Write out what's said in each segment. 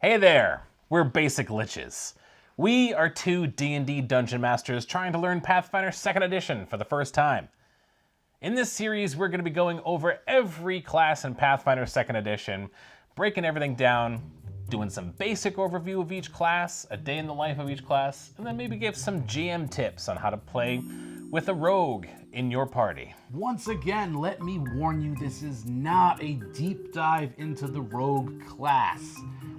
Hey there, we're Basic Liches. We are two D&D dungeon masters trying to learn Pathfinder 2nd Edition for the first time. In this series, we're going to be going over every class in Pathfinder 2nd Edition, breaking everything down, doing some basic overview of each class, a day in the life of each class, and then maybe give some GM tips on how to play with a rogue in your party. Once again, let me warn you, this is not a deep dive into the rogue class.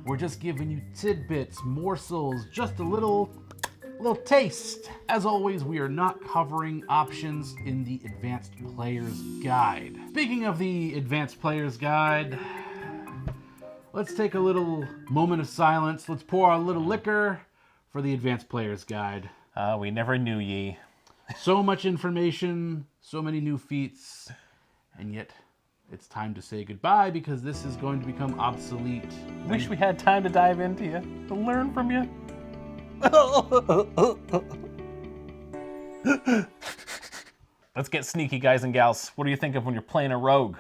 We're just giving you tidbits, morsels, just a little taste. As always, we are not covering options in the Advanced Player's Guide. Speaking of the Advanced Player's Guide, let's take a little moment of silence. Let's pour a little liquor for the Advanced Player's Guide. We never knew ye. So much information, so many new feats, and yet it's time to say goodbye because this is going to become obsolete. Wish we had time to dive into you, to learn from you. Let's get sneaky, guys and gals. What do you think of when you're playing a rogue?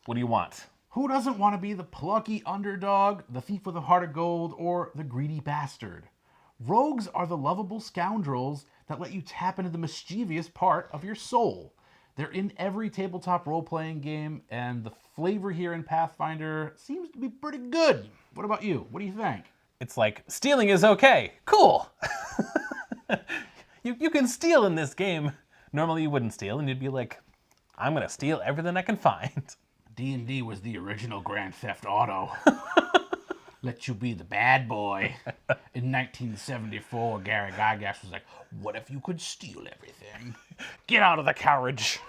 What do you want? Who doesn't want to be the plucky underdog, the thief with a heart of gold, or the greedy bastard? Rogues are the lovable scoundrels that let you tap into the mischievous part of your soul. They're in every tabletop role-playing game, and the flavor here in Pathfinder seems to be pretty good. What about you? What do you think? It's like, stealing is okay. Cool. You can steal in this game. Normally you wouldn't steal, and you'd be like, I'm going to steal everything I can find. D&D was the original Grand Theft Auto. Let you be the bad boy. In 1974, Gary Gygax was like, what if you could steal everything? Get out of the carriage.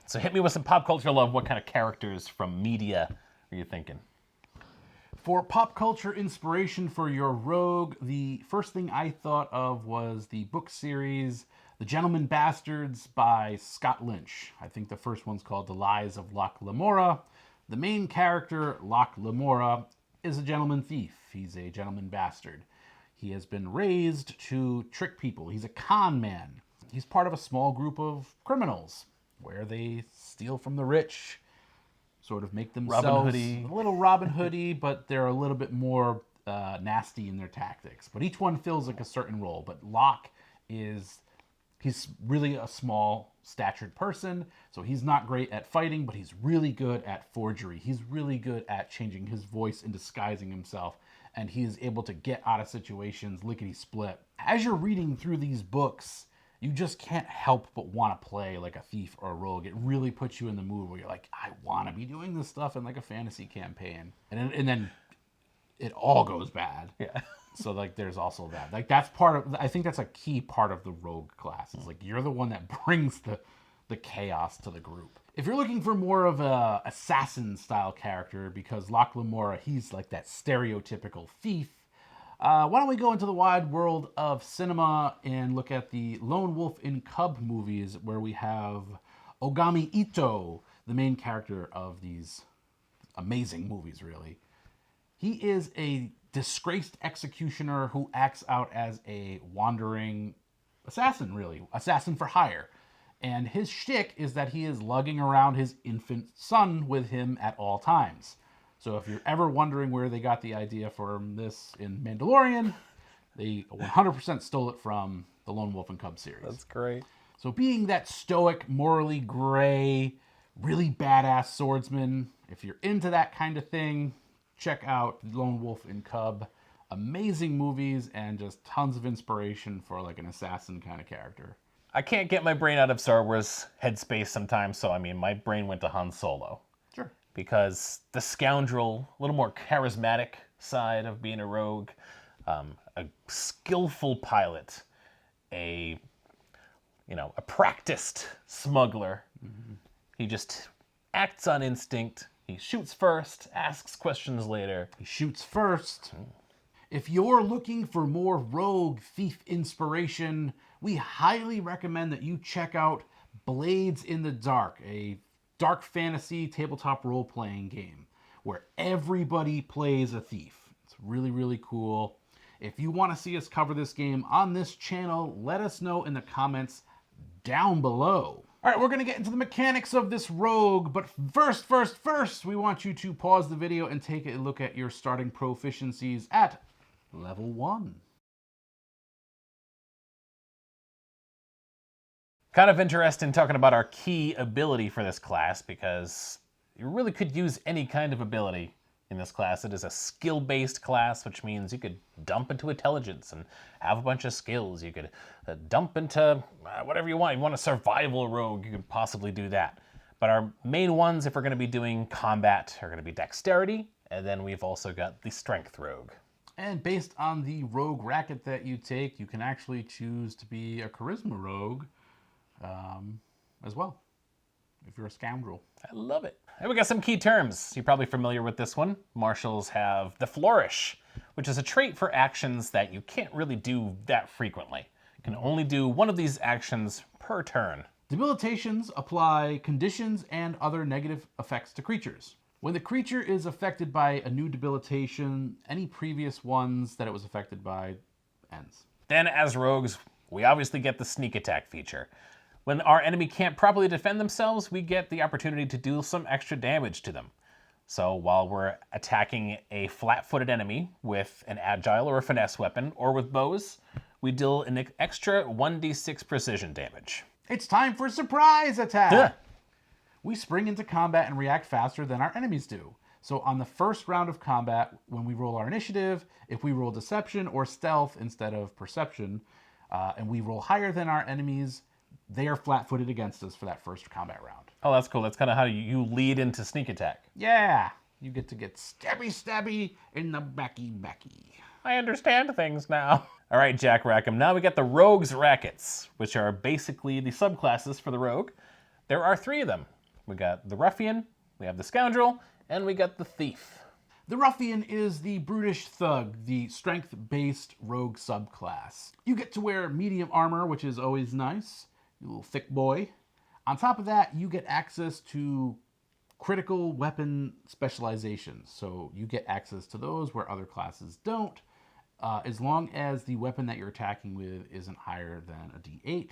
So hit me with some pop culture love. What kind of characters from media are you thinking? For pop culture inspiration for your rogue, the first thing I thought of was the book series The Gentleman Bastards by Scott Lynch. I think the first one's called The Lies of Locke Lamora. The main character, Locke Lamora, is a gentleman thief. He's a gentleman bastard. He has been raised to trick people. He's a con man. He's part of a small group of criminals where they steal from the rich, sort of make themselves a little Robin Hood-y, but they're a little bit more nasty in their tactics. But each one fills like a certain role. But Locke he's really a small statured person, so he's not great at fighting, but he's really good at forgery. He's really good at changing his voice and disguising himself, and he is able to get out of situations lickety-split. As you're reading through these books, you just can't help but want to play like a thief or a rogue. It really puts you in the mood where you're like, I want to be doing this stuff in like a fantasy campaign. And then it all goes bad. Yeah. So, like, there's also that. Like, that's part of... I think that's a key part of the rogue class. It's like, you're the one that brings the chaos to the group. If you're looking for more of a assassin-style character, because Locke Lamora, he's like that stereotypical thief, why don't we go into the wide world of cinema and look at the Lone Wolf and Cub movies, where we have Ogami Ito, the main character of these amazing movies, really. He is a disgraced executioner who acts out as a wandering assassin, really. Assassin for hire. And his shtick is that he is lugging around his infant son with him at all times. So if you're ever wondering where they got the idea for this in Mandalorian, they 100% stole it from the Lone Wolf and Cub series. That's great. So being that stoic, morally gray, really badass swordsman, if you're into that kind of thing, check out Lone Wolf and Cub. Amazing movies and just tons of inspiration for like an assassin kind of character. I can't get my brain out of Star Wars headspace sometimes, so I mean, my brain went to Han Solo. Sure. Because the scoundrel, a little more charismatic side of being a rogue, a skillful pilot, a practiced smuggler. Mm-hmm. He just acts on instinct. He shoots first, asks questions later. He shoots first. If you're looking for more rogue thief inspiration, we highly recommend that you check out Blades in the Dark, a dark fantasy tabletop role-playing game where everybody plays a thief. It's really, really cool. If you want to see us cover this game on this channel, let us know in the comments down below. All right, we're going to get into the mechanics of this rogue, but first, we want you to pause the video and take a look at your starting proficiencies at level 1. Kind of interesting talking about our key ability for this class, because you really could use any kind of ability in this class. It is a skill-based class, which means you could dump into intelligence and have a bunch of skills. You could dump into whatever you want. You want a survival rogue, you could possibly do that. But our main ones, if we're going to be doing combat, are going to be dexterity, and then we've also got the strength rogue. And based on the rogue racket that you take, you can actually choose to be a charisma rogue as well, if you're a scoundrel. I love it. And we got some key terms. You're probably familiar with this one. Marshals have the flourish, which is a trait for actions that you can't really do that frequently. You can only do one of these actions per turn. Debilitations apply conditions and other negative effects to creatures. When the creature is affected by a new debilitation, any previous ones that it was affected by ends. Then as rogues, we obviously get the sneak attack feature. When our enemy can't properly defend themselves, we get the opportunity to do some extra damage to them. So while we're attacking a flat-footed enemy with an agile or a finesse weapon, or with bows, we deal an extra 1d6 precision damage. It's time for surprise attack! Duh. We spring into combat and react faster than our enemies do. So on the first round of combat, when we roll our initiative, if we roll deception or stealth instead of perception, and we roll higher than our enemies, they are flat-footed against us for that first combat round. Oh, that's cool. That's kind of how you lead into sneak attack. Yeah, you get to get stabby in the backy. I understand things now. All right, Jack Rackham. Now we got the Rogue's Rackets, which are basically the subclasses for the Rogue. There are 3 of them. We got the Ruffian, we have the Scoundrel, and we got the Thief. The Ruffian is the brutish thug, the strength-based rogue subclass. You get to wear medium armor, which is always nice. You little thick boy. On top of that, you get access to critical weapon specializations. So you get access to those where other classes don't, as long as the weapon that you're attacking with isn't higher than a D8.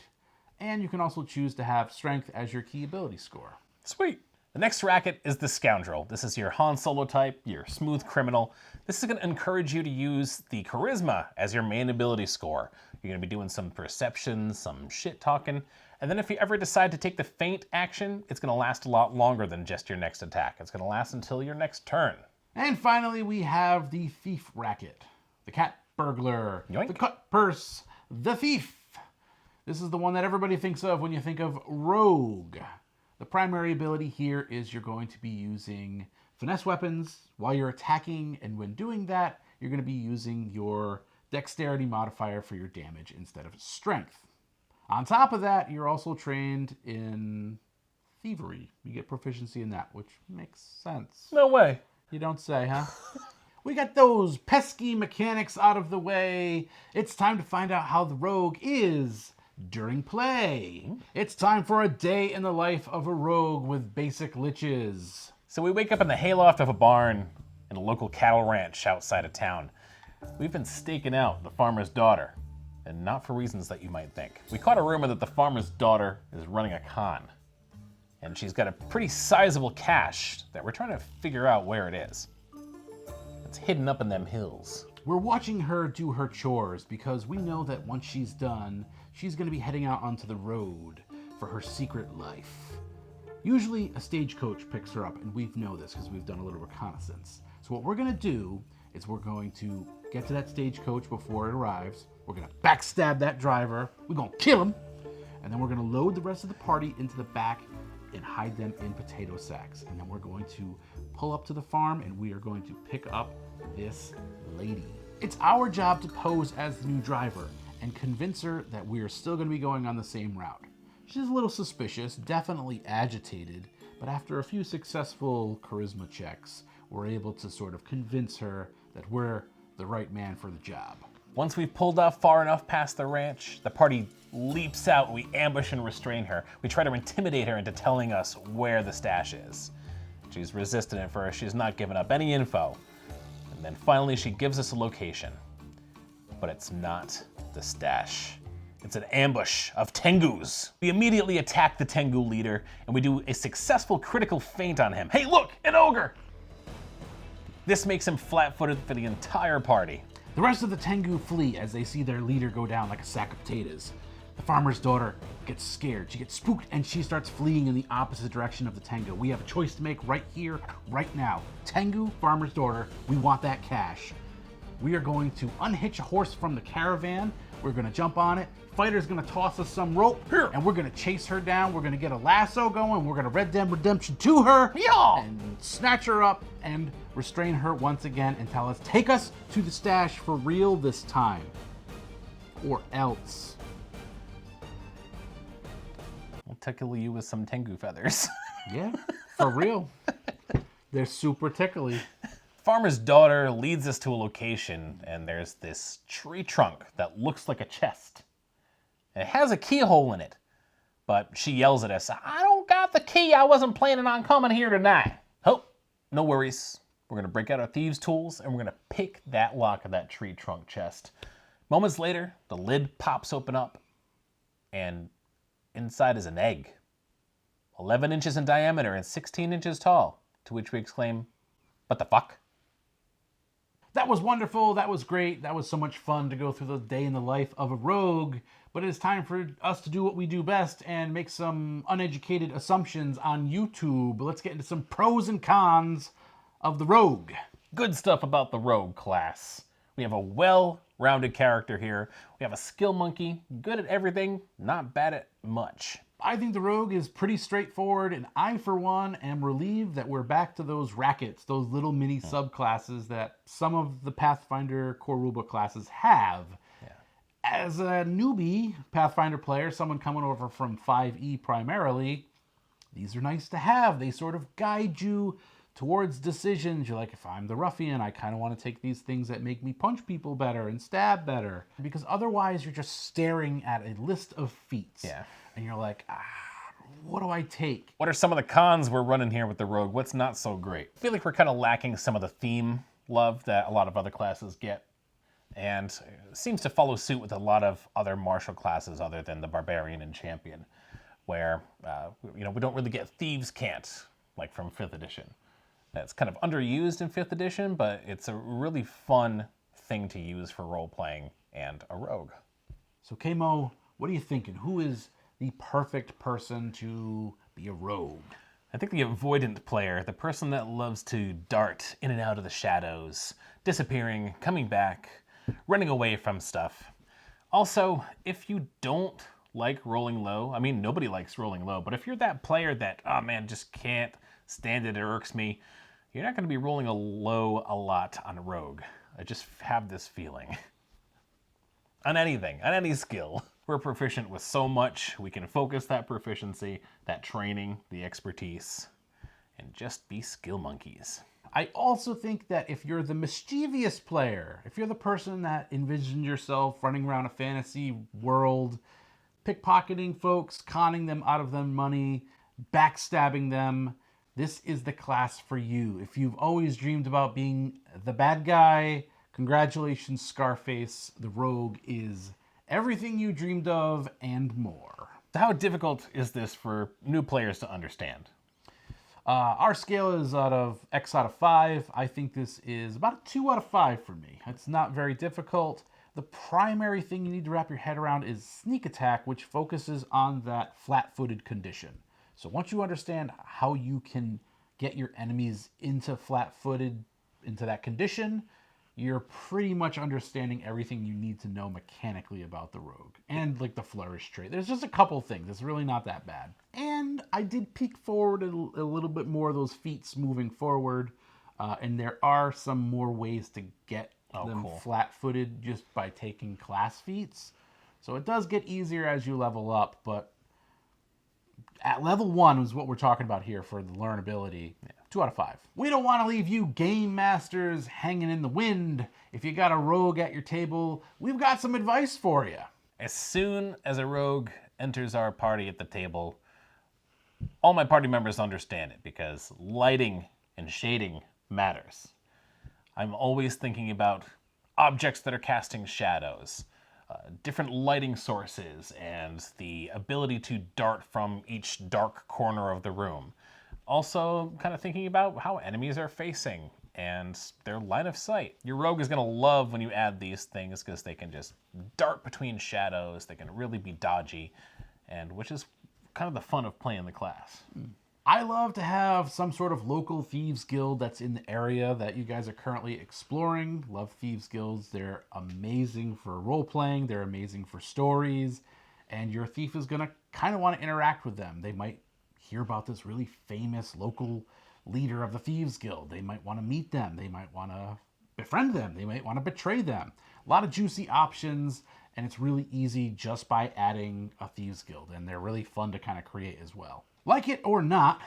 And you can also choose to have strength as your key ability score. Sweet. The next racket is the Scoundrel. This is your Han Solo type, your smooth criminal. This is going to encourage you to use the Charisma as your main ability score. You're going to be doing some perception, some shit talking, and then if you ever decide to take the feint action, it's going to last a lot longer than just your next attack. It's going to last until your next turn. And finally, we have the Thief racket. The Cat Burglar, Yoink. the Cut Purse, the Thief. This is the one that everybody thinks of when you think of Rogue. The primary ability here is you're going to be using finesse weapons while you're attacking, and when doing that, you're going to be using your dexterity modifier for your damage instead of strength. On top of that, you're also trained in thievery. You get proficiency in that, which makes sense. No way. You don't say, huh? We got those pesky mechanics out of the way. It's time to find out how the rogue is during play. It's time for a day in the life of a rogue with basic liches. So we wake up in the hayloft of a barn in a local cattle ranch outside of town. We've been staking out the farmer's daughter, and not for reasons that you might think. We caught a rumor that the farmer's daughter is running a con, and she's got a pretty sizable cache that we're trying to figure out where it is. It's hidden up in them hills. We're watching her do her chores because we know that once she's done, she's going to be heading out onto the road for her secret life. Usually a stagecoach picks her up, and we know this because we've done a little reconnaissance. So what we're going to do is we're going to get to that stagecoach before it arrives. We're going to backstab that driver. We're going to kill him. And then we're going to load the rest of the party into the back and hide them in potato sacks. And then we're going to pull up to the farm, and we are going to pick up this lady. It's our job to pose as the new driver and convince her that we are still going to be going on the same route. She's a little suspicious, definitely agitated, but after a few successful charisma checks, we're able to sort of convince her that we're the right man for the job. Once we've pulled off far enough past the ranch, the party leaps out. We ambush and restrain her. We try to intimidate her into telling us where the stash is. She's resistant at first. She's not giving up any info. And then finally she gives us a location. But it's not the stash. It's an ambush of Tengus. We immediately attack the Tengu leader, and we do a successful critical feint on him. Hey, look, an ogre! This makes him flat-footed for the entire party. The rest of the Tengu flee as they see their leader go down like a sack of potatoes. The farmer's daughter gets scared. She gets spooked and she starts fleeing in the opposite direction of the Tengu. We have a choice to make right here, right now. Tengu, farmer's daughter, we want that cash. We are going to unhitch a horse from the caravan. We're going to jump on it. Fighter's going to toss us some rope, and we're going to chase her down. We're going to get a lasso going. We're going to Red Dead Redemption to her, and snatch her up and restrain her once again and tell us, take us to the stash for real this time, or else. I'll tickle you with some Tengu feathers. Yeah, for real. They're super tickly. Farmer's daughter leads us to a location, and there's this tree trunk that looks like a chest. It has a keyhole in it, but she yells at us, I don't got the key, I wasn't planning on coming here tonight. Oh, no worries. We're gonna break out our thieves' tools, and we're gonna pick that lock of that tree trunk chest. Moments later, the lid pops open up, and inside is an egg. 11 inches in diameter and 16 inches tall, to which we exclaim, what the fuck? That was wonderful, that was great, that was so much fun to go through the day in the life of a rogue, but it is time for us to do what we do best and make some uneducated assumptions on YouTube. Let's get into some pros and cons of the rogue. Good stuff about the rogue class. We have a well-rounded character here. We have a skill monkey, good at everything, not bad at much. I think the rogue is pretty straightforward, and I, for one, am relieved that we're back to those rackets, those little mini subclasses that some of the Pathfinder core rulebook classes have. Yeah. As a newbie Pathfinder player, someone coming over from 5e primarily, these are nice to have. They sort of guide you towards decisions. You're like, if I'm the ruffian, I kind of want to take these things that make me punch people better and stab better. Because otherwise, you're just staring at a list of feats. Yeah. And you're like, what do I take? What are some of the cons we're running here with the rogue? What's not so great? I feel like we're kind of lacking some of the theme love that a lot of other classes get. And seems to follow suit with a lot of other martial classes other than the barbarian and champion, where we don't really get thieves' cant, like from 5th edition. That's kind of underused in 5th edition, but it's a really fun thing to use for role-playing and a rogue. So, Kmo, what are you thinking? Who is the perfect person to be a rogue? I think the avoidant player, the person that loves to dart in and out of the shadows, disappearing, coming back, running away from stuff. Also, if you don't like rolling low, I mean, nobody likes rolling low, but if you're that player that, oh man, just can't stand it, it irks me, you're not going to be rolling a low a lot on a rogue. I just have this feeling. On anything, on any skill. We're proficient with so much, we can focus that proficiency, that training, the expertise, and just be skill monkeys. I also think that if you're the mischievous player, if you're the person that envisions yourself running around a fantasy world, pickpocketing folks, conning them out of their money, backstabbing them, this is the class for you. If you've always dreamed about being the bad guy, congratulations, Scarface. The rogue is everything you dreamed of and more. How difficult is this for new players to understand? Our scale is X out of 5. I think this is about a 2 out of 5 for me. It's not very difficult. The primary thing you need to wrap your head around is sneak attack, which focuses on that flat-footed condition. So once you understand how you can get your enemies into flat-footed, into that condition, you're pretty much understanding everything you need to know mechanically about the rogue. And like the flourish trait. There's just a couple things. It's really not that bad. And I did peek forward a little bit more of those feats moving forward. And there are some more ways to get them flat-footed just by taking class feats. So it does get easier as you level up, but at level 1 is what we're talking about here for the learnability. 2 out of 5. We don't want to leave you game masters hanging in the wind. If you got a rogue at your table, we've got some advice for you. As soon as a rogue enters our party at the table, all my party members understand it because lighting and shading matters. I'm always thinking about objects that are casting shadows, different lighting sources and the ability to dart from each dark corner of the room. Also, kind of thinking about how enemies are facing and their line of sight. Your rogue is going to love when you add these things because they can just dart between shadows, they can really be dodgy, and which is kind of the fun of playing the class. I love to have some sort of local thieves guild that's in the area that you guys are currently exploring. Love thieves guilds. They're amazing for role-playing. They're amazing for stories. And your thief is going to kind of want to interact with them. They might hear about this really famous local leader of the thieves guild. They might want to meet them. They might want to befriend them. They might want to betray them. A lot of juicy options, and it's really easy just by adding a thieves guild. And they're really fun to kind of create as well. Like it or not,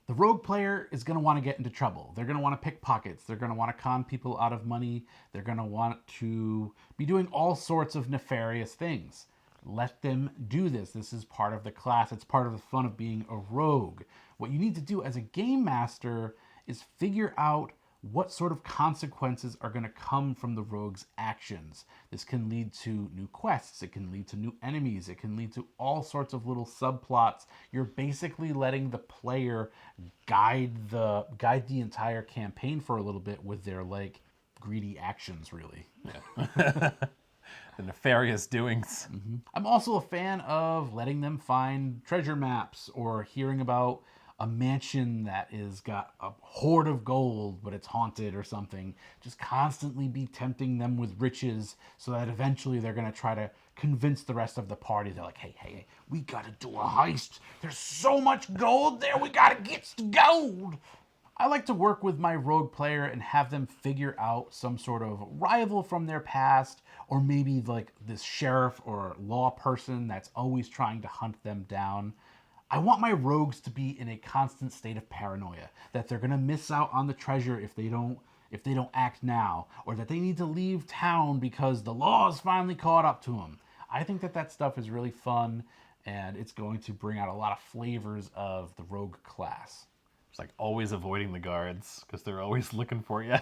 the rogue player is going to want to get into trouble. They're going to want to pick pockets. They're going to want to con people out of money. They're going to want to be doing all sorts of nefarious things. Let them do this. This is part of the class. It's part of the fun of being a rogue. What you need to do as a game master is figure out what sort of consequences are going to come from the rogue's actions. This can lead to new quests, it can lead to new enemies, it can lead to all sorts of little subplots. You're basically letting the player guide the entire campaign for a little bit with their like greedy actions, really. Yeah. The nefarious doings. I'm also a fan of letting them find treasure maps or hearing about a mansion that is got a hoard of gold, but it's haunted or something. Just constantly be tempting them with riches so that eventually they're going to try to convince the rest of the party. They're like, hey, we got to do a heist. There's so much gold there. We got to get the gold. I like to work with my rogue player and have them figure out some sort of rival from their past, or maybe like this sheriff or law person that's always trying to hunt them down. I want my rogues to be in a constant state of paranoia that they're going to miss out on the treasure if they don't act now, or that they need to leave town because the law is finally caught up to them. I think that stuff is really fun, and it's going to bring out a lot of flavors of the rogue class. It's like always avoiding the guards because they're always looking for you.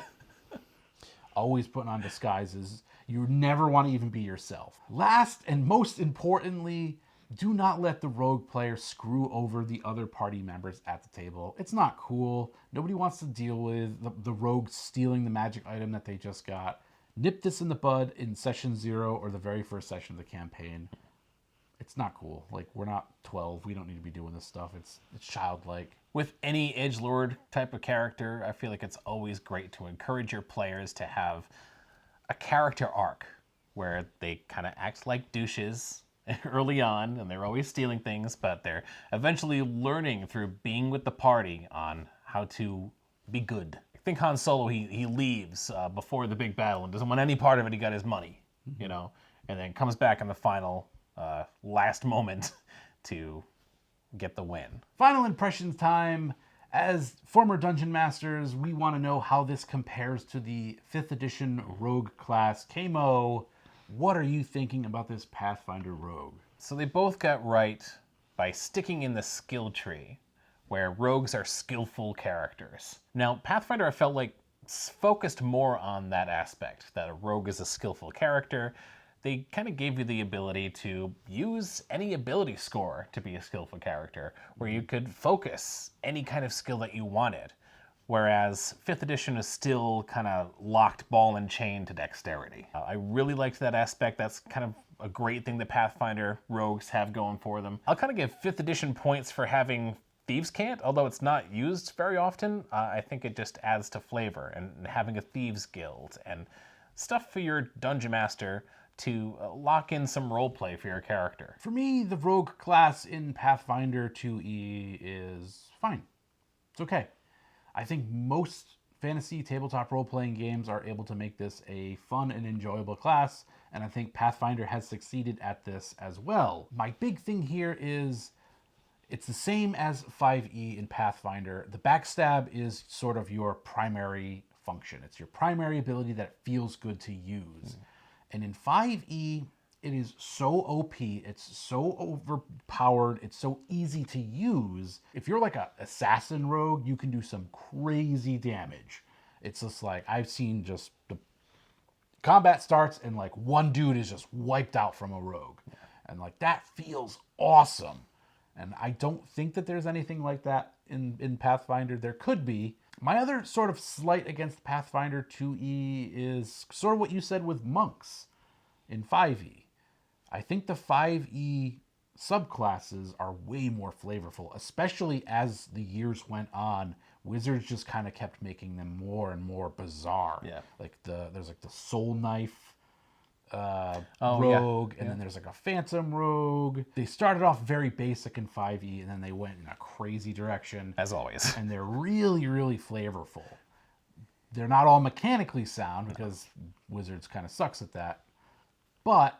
Always putting on disguises. You never want to even be yourself. Last and most importantly, do not let the rogue player screw over the other party members at the table. It's not cool. Nobody wants to deal with the rogue stealing the magic item that they just got. Nip this in the bud in session 0 or the very first session of the campaign. It's not cool. Like, we're not 12. We don't need to be doing this stuff. It's childlike. With any edgelord type of character, I feel like it's always great to encourage your players to have a character arc where they kind of act like douches early on, and they're always stealing things, but they're eventually learning through being with the party on how to be good. I think Han Solo, he leaves before the big battle and doesn't want any part of it. He got his money, you know, and then comes back in the final last moment to get the win. Final impressions time. As former Dungeon Masters, we want to know how this compares to the 5th edition Rogue class. Kamo, what are you thinking about this Pathfinder Rogue? So they both got right by sticking in the skill tree, where rogues are skillful characters. Now, Pathfinder, I felt like, focused more on that aspect, that a rogue is a skillful character. They kind of gave you the ability to use any ability score to be a skillful character, where you could focus any kind of skill that you wanted. Whereas 5th edition is still kind of locked ball and chain to dexterity. I really liked that aspect. That's kind of a great thing that Pathfinder rogues have going for them. I'll kind of give 5th edition points for having Thieves' Cant, although it's not used very often. I think it just adds to flavor, and having a Thieves Guild and stuff for your Dungeon Master to lock in some roleplay for your character. For me, the rogue class in Pathfinder 2e is fine. It's okay. I think most fantasy tabletop role-playing games are able to make this a fun and enjoyable class, and I think Pathfinder has succeeded at this as well. My big thing here is it's the same as 5e in Pathfinder. The backstab is sort of your primary function. It's your primary ability that feels good to use. And in 5e, it is so OP, it's so overpowered, it's so easy to use. If you're like an assassin rogue, you can do some crazy damage. It's just like, I've seen just the combat starts and like one dude is just wiped out from a rogue. And like that feels awesome. And I don't think that there's anything like that in Pathfinder. There could be. My other sort of slight against Pathfinder 2e is sort of what you said with monks in 5e. I think the 5e subclasses are way more flavorful, especially as the years went on. Wizards just kind of kept making them more and more bizarre. Yeah. Like there's like the soul knife Oh, rogue, yeah. and then there's like a phantom rogue. They started off very basic in 5e, and then they went in a crazy direction. As always. And they're really, really flavorful. They're not all mechanically sound because Wizards kind of sucks at that. But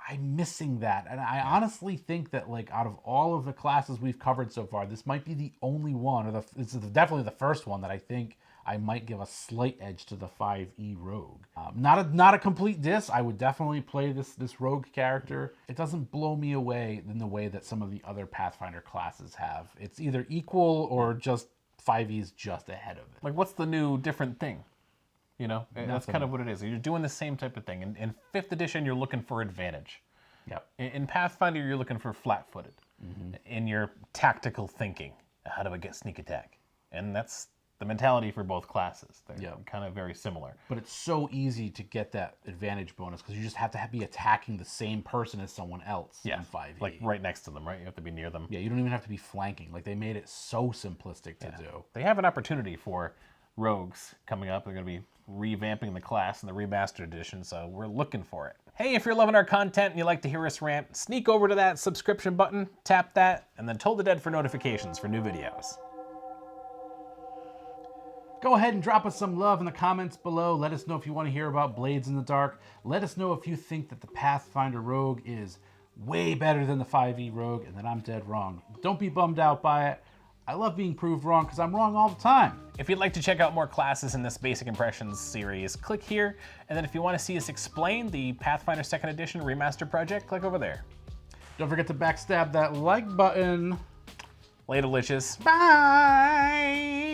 I'm missing that. And I honestly think that like out of all of the classes we've covered so far, this might be the only one, or this is definitely the first one that I think I might give a slight edge to the 5e rogue. Not a complete diss. I would definitely play this rogue character. It doesn't blow me away in the way that some of the other Pathfinder classes have. It's either equal or just 5e's just ahead of it. Like, what's the new different thing? You know, that's Nothing. kind of what it is. You're doing the same type of thing. In 5th edition, you're looking for advantage. Yep. In Pathfinder, you're looking for flat-footed. In your tactical thinking, how do I get sneak attack? And that's the mentality for both classes. They're kind of very similar. But it's so easy to get that advantage bonus because you just have to be attacking the same person as someone else in 5e. Like right next to them, right? You have to be near them. Yeah, you don't even have to be flanking. Like they made it so simplistic to do. They have an opportunity for rogues coming up. They're going to be revamping the class in the remastered edition, so we're looking for it. Hey, if you're loving our content and you like to hear us rant, sneak over to that subscription button, tap that, and then Toll the Dead for notifications for new videos. Go ahead and drop us some love in the comments below. Let us know if you want to hear about Blades in the Dark. Let us know if you think that the Pathfinder Rogue is way better than the 5e Rogue and that I'm dead wrong. Don't be bummed out by it. I love being proved wrong because I'm wrong all the time. If you'd like to check out more classes in this Basic Impressions series, click here. And then if you want to see us explain the Pathfinder 2nd Edition Remaster project, click over there. Don't forget to backstab that like button. Later, Liches. Bye!